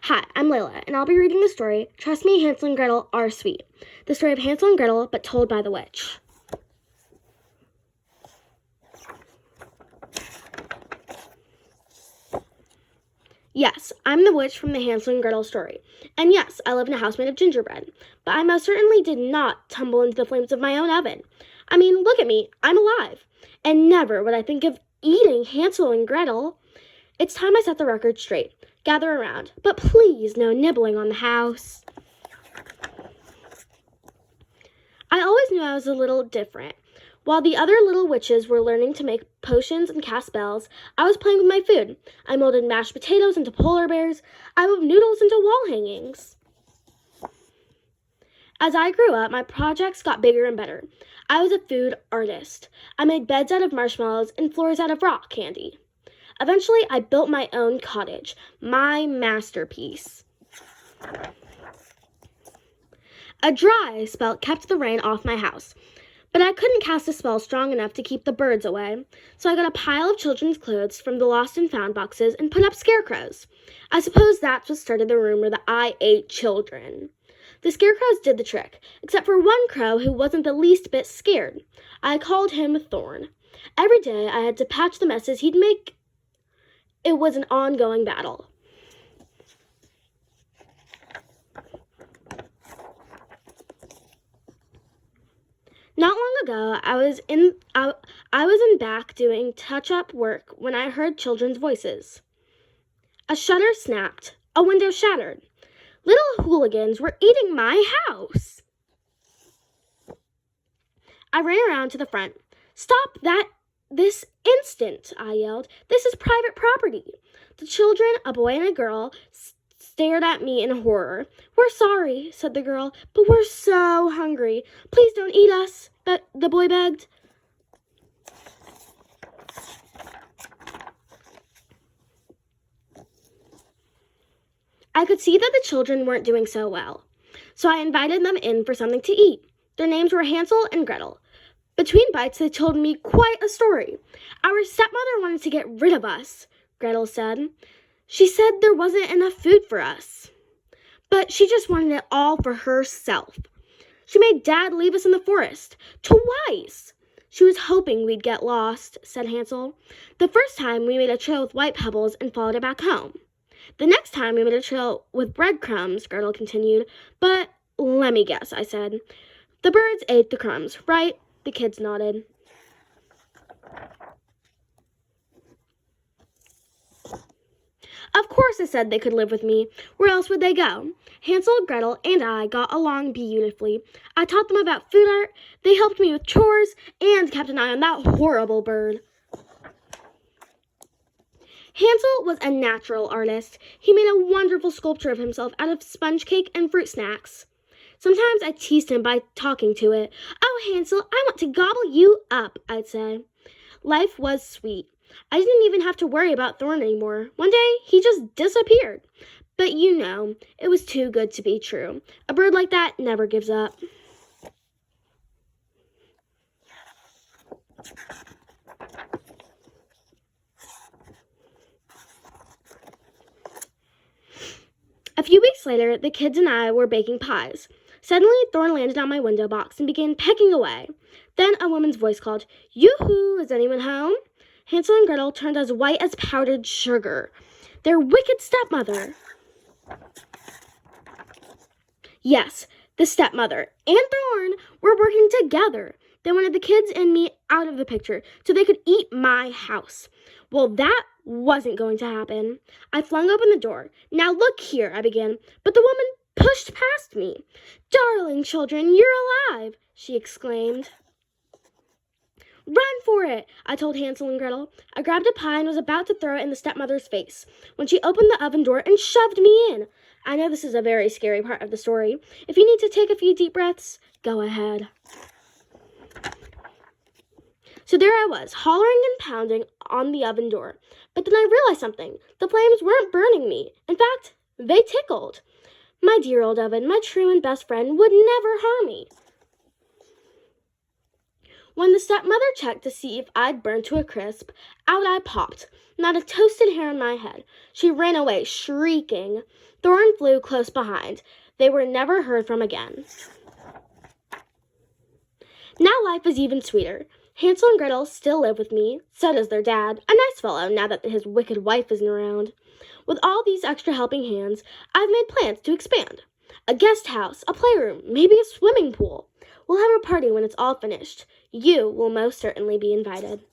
Hi, I'm Leila, and I'll be reading the story, Trust Me, Hansel and Gretel Are Sweet. The story of Hansel and Gretel, but told by the witch. Yes, I'm the witch from the Hansel and Gretel story. And yes, I live in a house made of gingerbread. But I most certainly did not tumble into the flames of my own oven. I mean, look at me, I'm alive. And never would I think of eating Hansel and Gretel. It's time I set the record straight. Gather around, but please no nibbling on the house. I always knew I was a little different. While the other little witches were learning to make potions and cast spells, I was playing with my food. I molded mashed potatoes into polar bears. I wove noodles into wall hangings. As I grew up, my projects got bigger and better. I was a food artist. I made beds out of marshmallows and floors out of rock candy. Eventually, I built my own cottage, my masterpiece. A dry spell kept the rain off my house, but I couldn't cast a spell strong enough to keep the birds away, so I got a pile of children's clothes from the lost and found boxes and put up scarecrows. I suppose that's what started the rumor that I ate children. The scarecrows did the trick, except for one crow who wasn't the least bit scared. I called him Thorn. Every day I had to patch the messes he'd make. It was an ongoing battle. Not long ago, I was in back doing touch-up work when I heard children's voices. A shutter snapped. A window shattered. Little hooligans were eating my house. I ran around to the front. Stop that this instant, I yelled. This is private property. The children, a boy and a girl, stared at me in horror. We're sorry, said the girl, but we're so hungry. Please don't eat us, the boy begged. I could see that the children weren't doing so well, so I invited them in for something to eat. Their names were Hansel and Gretel. Between bites, they told me quite a story. Our stepmother wanted to get rid of us, Gretel said. She said there wasn't enough food for us, but she just wanted it all for herself. She made Dad leave us in the forest twice. She was hoping we'd get lost, said Hansel. The first time we made a trail with white pebbles and followed it back home. The next time we made a trail with breadcrumbs, Gretel continued. But let me guess, I said. The birds ate the crumbs, right? The kids nodded. Of course I said they could live with me. Where else would they go? Hansel, Gretel, and I got along beautifully. I taught them about food art, they helped me with chores, and kept an eye on that horrible bird. Hansel was a natural artist. He made a wonderful sculpture of himself out of sponge cake and fruit snacks. Sometimes I teased him by talking to it. Oh, Hansel, I want to gobble you up, I'd say. Life was sweet. I didn't even have to worry about Thorn anymore. One day, he just disappeared. But you know, it was too good to be true. A bird like that never gives up. A few weeks later, the kids and I were baking pies. Suddenly, Thorn landed on my window box and began pecking away. Then a woman's voice called, Yoo-hoo, is anyone home? Hansel and Gretel turned as white as powdered sugar. Their wicked stepmother. Yes, the stepmother and Thorn were working together. They wanted the kids and me out of the picture so they could eat my house. Well, that wasn't going to happen. I flung open the door. Now look here, I began, but the woman pushed past me. Darling children, you're alive, she exclaimed. Run for it, I told Hansel and Gretel. I grabbed a pie and was about to throw it in the stepmother's face when she opened the oven door and shoved me in. I know this is a very scary part of the story. If you need to take a few deep breaths, go ahead. So there I was, hollering and pounding on the oven door. But then I realized something. The flames weren't burning me. In fact, they tickled. My dear old oven, my true and best friend, would never harm me. When the stepmother checked to see if I'd burned to a crisp, out I popped, not a toasted hair on my head. She ran away, shrieking. Thorn flew close behind. They were never heard from again. Now life is even sweeter. Hansel and Gretel still live with me. So does their dad, a nice fellow now that his wicked wife isn't around. With all these extra helping hands, I've made plans to expand. A guest house, a playroom, maybe a swimming pool. We'll have a party when it's all finished. You will most certainly be invited.